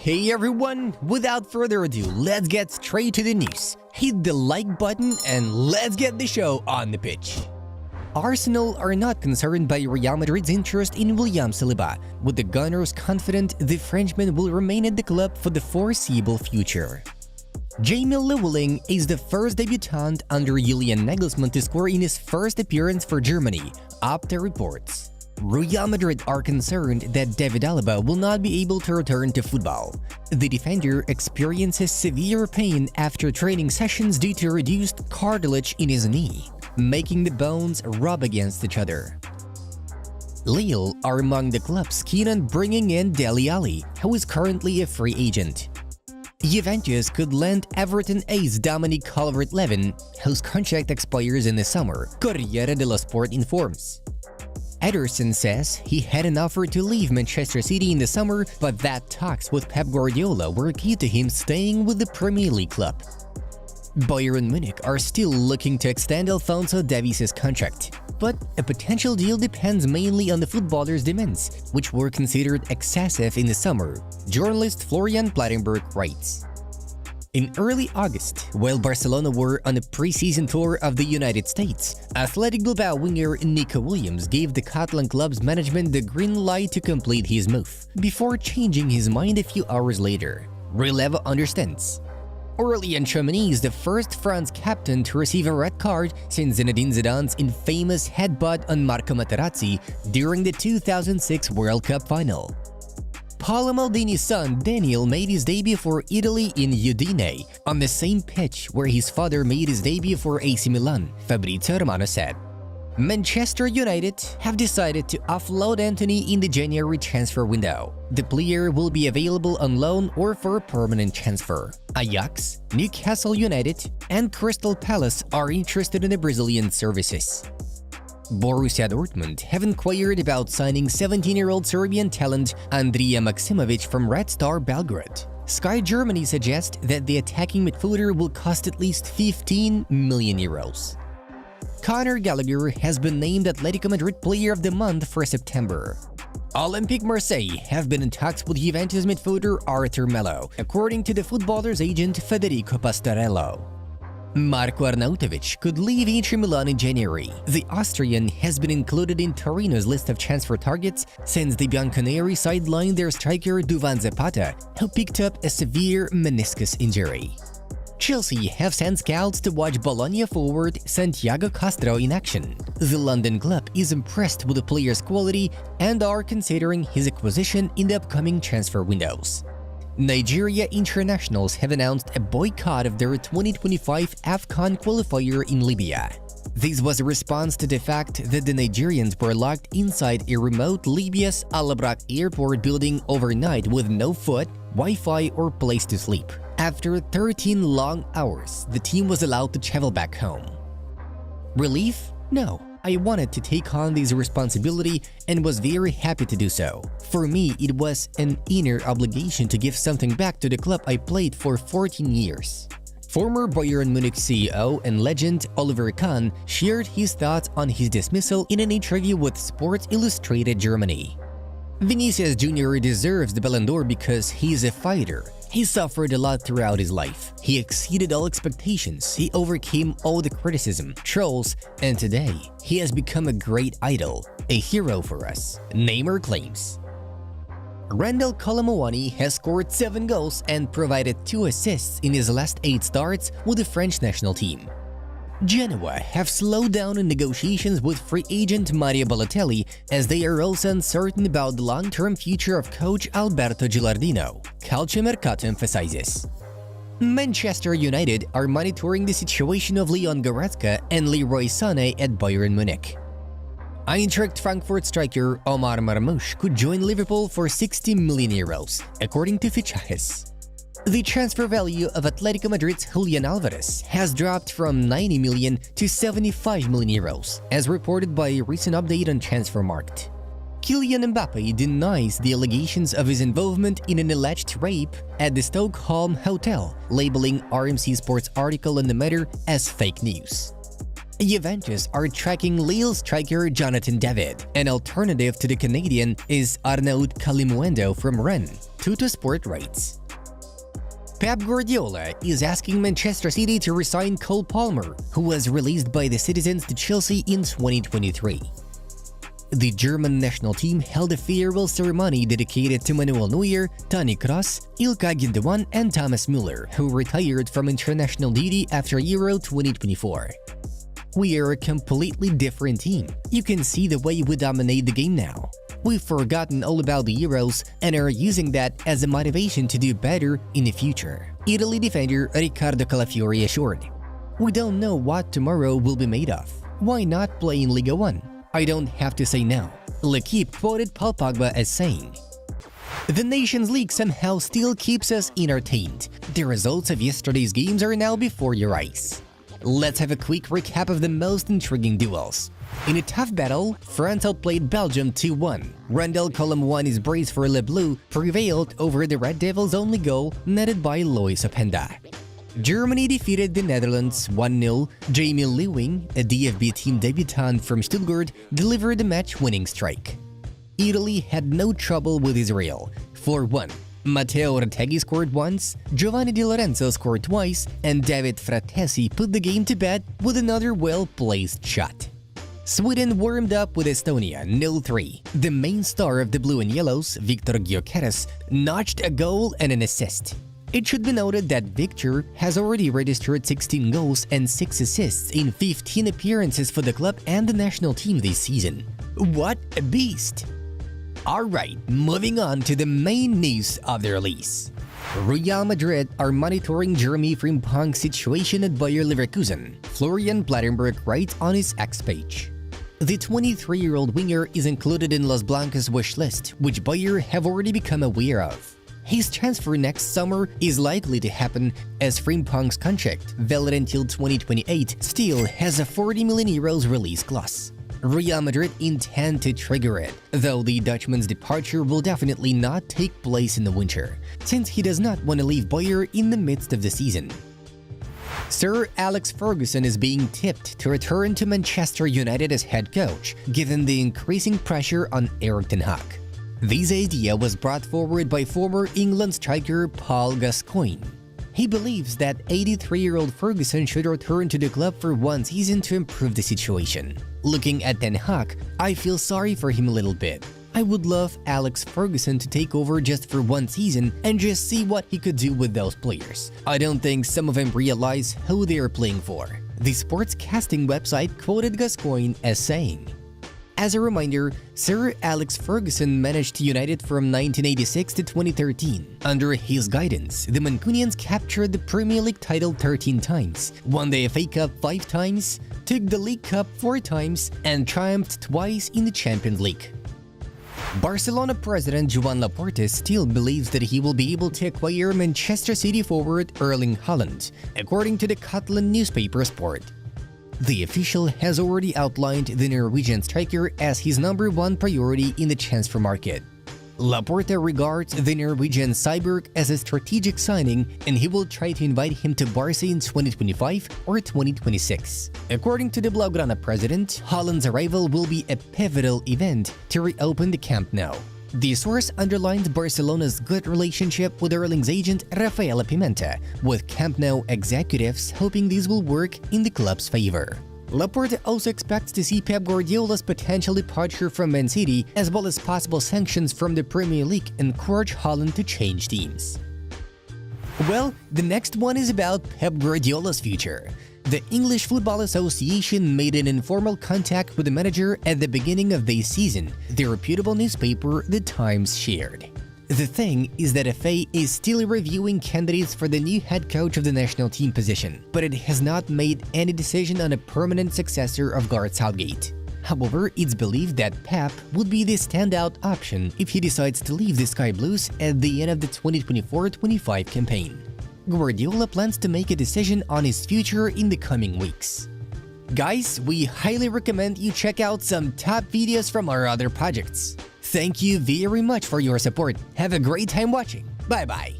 Hey everyone, without further ado, let's get straight to the news. Hit the like button and let's get the show on the pitch. Arsenal are not concerned by Real Madrid's interest in William Saliba, with the Gunners confident the Frenchman will remain at the club for the foreseeable future. Jamie Lewelling is the first debutant under Julian Nagelsmann to score in his first appearance for Germany, Opta reports. Real Madrid are concerned that David Alaba will not be able to return to football. The defender experiences severe pain after training sessions due to reduced cartilage in his knee, making the bones rub against each other. Lille are among the clubs keen on bringing in Dele Alli, who is currently a free agent. Juventus could lend Everton ace Dominic Calvert-Lewin, whose contract expires in the summer, Corriere dello Sport informs. Ederson says he had an offer to leave Manchester City in the summer, but that talks with Pep Guardiola were key to him staying with the Premier League club. Bayern Munich are still looking to extend Alphonso Davies' contract, but a potential deal depends mainly on the footballer's demands, which were considered excessive in the summer, journalist Florian Plettenberg writes. In early August, while Barcelona were on a pre-season tour of the United States, Athletic Bilbao winger Nico Williams gave the Catalan club's management the green light to complete his move, before changing his mind a few hours later. Relevo understands. Aurelien Tchouameni is the first France captain to receive a red card since Zinedine Zidane's infamous headbutt on Marco Materazzi during the 2006 World Cup final. Paolo Maldini's son Daniel made his debut for Italy in Udine, on the same pitch where his father made his debut for AC Milan, Fabrizio Romano said. Manchester United have decided to offload Antony in the January transfer window. The player will be available on loan or for a permanent transfer. Ajax, Newcastle United, and Crystal Palace are interested in the Brazilian services. Borussia Dortmund have inquired about signing 17-year-old Serbian talent Andrija Maksimovic from Red Star Belgrade. Sky Germany suggests that the attacking midfielder will cost at least 15 million euros. Conor Gallagher has been named Atletico Madrid Player of the Month for September. Olympique Marseille have been in talks with Juventus midfielder Arthur Melo, according to the footballer's agent Federico Pastorello. Marco Arnautovic could leave Inter Milan in January. The Austrian has been included in Torino's list of transfer targets since the Bianconeri sidelined their striker Duvan Zapata, who picked up a severe meniscus injury. Chelsea have sent scouts to watch Bologna forward Santiago Castro in action. The London club is impressed with the player's quality and are considering his acquisition in the upcoming transfer windows. Nigeria internationals have announced a boycott of their 2025 AFCON qualifier in Libya. This was a response to the fact that the Nigerians were locked inside a remote Libya's Al-Abrak airport building overnight with no food, Wi-Fi, or place to sleep. After 13 long hours, the team was allowed to travel back home. Relief? No. I wanted to take on this responsibility and was very happy to do so. For me, it was an inner obligation to give something back to the club I played for 14 years. Former Bayern Munich CEO and legend Oliver Kahn shared his thoughts on his dismissal in an interview with Sports Illustrated Germany. Vinicius Jr. deserves the Ballon d'Or because he is a fighter. He suffered a lot throughout his life. He exceeded all expectations, he overcame all the criticism, trolls, and today, he has become a great idol, a hero for us, Neymar claims. Randal Kolo Muani has scored 7 goals and provided 2 assists in his last 8 starts with the French national team. Genoa have slowed down in negotiations with free agent Mario Balotelli as they are also uncertain about the long-term future of coach Alberto Gilardino, Calciomercato emphasizes. Manchester United are monitoring the situation of Leon Goretzka and Leroy Sané at Bayern Munich. Eintracht Frankfurt striker Omar Marmoush could join Liverpool for 60 million euros, according to Fichajes. The transfer value of Atletico Madrid's Julian Alvarez has dropped from 90 million to 75 million euros, as reported by a recent update on Transfermarkt. Kylian Mbappe denies the allegations of his involvement in an alleged rape at the Stockholm hotel, labeling RMC Sports' article on the matter as fake news. Juventus are tracking Lille striker Jonathan David. An alternative to the Canadian is Arnaud Kalimuendo from Rennes. Tuttosport writes. Pep Guardiola is asking Manchester City to resign Cole Palmer, who was released by the Citizens to Chelsea in 2023. The German national team held a farewell ceremony dedicated to Manuel Neuer, Toni Kroos, Ilkay Gündoğan, and Thomas Müller, who retired from international duty after Euro 2024. We are a completely different team. You can see the way we dominate the game now. We've forgotten all about the Euros and are using that as a motivation to do better in the future, Italy defender Riccardo Calafiori assured. We don't know what tomorrow will be made of. Why not play in Liga 1? I don't have to say now. L'Equipe quoted Paul Pogba as saying, "The Nations League somehow still keeps us entertained. The results of yesterday's games are now before your eyes." Let's have a quick recap of the most intriguing duels. In a tough battle, France outplayed Belgium 2-1. Randall Colomboigny's brace for Le Bleu prevailed over the Red Devils' only goal, netted by Lois Openda. Germany defeated the Netherlands 1-0. Jamie Lewing, a DFB team debutant from Stuttgart, delivered a match-winning strike. Italy had no trouble with Israel, 4-1. Matteo Retegui scored once, Giovanni Di Lorenzo scored twice, and David Fratesi put the game to bed with another well-placed shot. Sweden warmed up with Estonia 0-3. The main star of the Blue and Yellows, Viktor Gyökeres, notched a goal and an assist. It should be noted that Victor has already registered 16 goals and 6 assists in 15 appearances for the club and the national team this season. What a beast! Alright, moving on to the main news of the release. Real Madrid are monitoring Jeremy Frimpong's situation at Bayer Leverkusen, Florian Plettenberg writes on his X page. The 23-year-old winger is included in Los Blancos' wish list, which Bayer have already become aware of. His transfer next summer is likely to happen as Frimpong's contract, valid until 2028, still has a 40 million euros release clause. Real Madrid intend to trigger it, though the Dutchman's departure will definitely not take place in the winter, since he does not want to leave Bayer in the midst of the season. Sir Alex Ferguson is being tipped to return to Manchester United as head coach, given the increasing pressure on Erik ten Hag. This idea was brought forward by former England striker Paul Gascoigne. He believes that 83-year-old Ferguson should return to the club for one season to improve the situation. Looking at Ten Hag, I feel sorry for him a little bit. I would love Alex Ferguson to take over just for one season and just see what he could do with those players. I don't think some of them realize who they are playing for. The sportscasting website quoted Gascoigne as saying, "As a reminder, Sir Alex Ferguson managed United from 1986 to 2013. Under his guidance, the Mancunians captured the Premier League title 13 times, won the FA Cup 5 times, took the League Cup 4 times, and triumphed twice in the Champions League." Barcelona president Joan Laporta still believes that he will be able to acquire Manchester City forward Erling Haaland, according to the Catalan newspaper Sport. The official has already outlined the Norwegian striker as his #1 priority in the transfer market. Laporta regards the Norwegian Cyborg as a strategic signing, and he will try to invite him to Barca in 2025 or 2026. According to the Blaugrana president, Haaland's arrival will be a pivotal event to reopen the Camp Nou. The source underlines Barcelona's good relationship with Erling's agent Rafaela Pimenta, with Camp Nou executives hoping this will work in the club's favor. Laporta also expects to see Pep Guardiola's potential departure from Man City, as well as possible sanctions from the Premier League, encourage Haaland to change teams. Well, the next one is about Pep Guardiola's future. The English Football Association made an informal contact with the manager at the beginning of the season, the reputable newspaper The Times shared. The thing is that FA is still reviewing candidates for the new head coach of the national team position, but it has not made any decision on a permanent successor of Gareth Southgate. However, it's believed that Pep would be the standout option if he decides to leave the Sky Blues at the end of the 2024-25 campaign. Guardiola plans to make a decision on his future in the coming weeks. Guys, we highly recommend you check out some top videos from our other projects. Thank you very much for your support. Have a great time watching. Bye bye.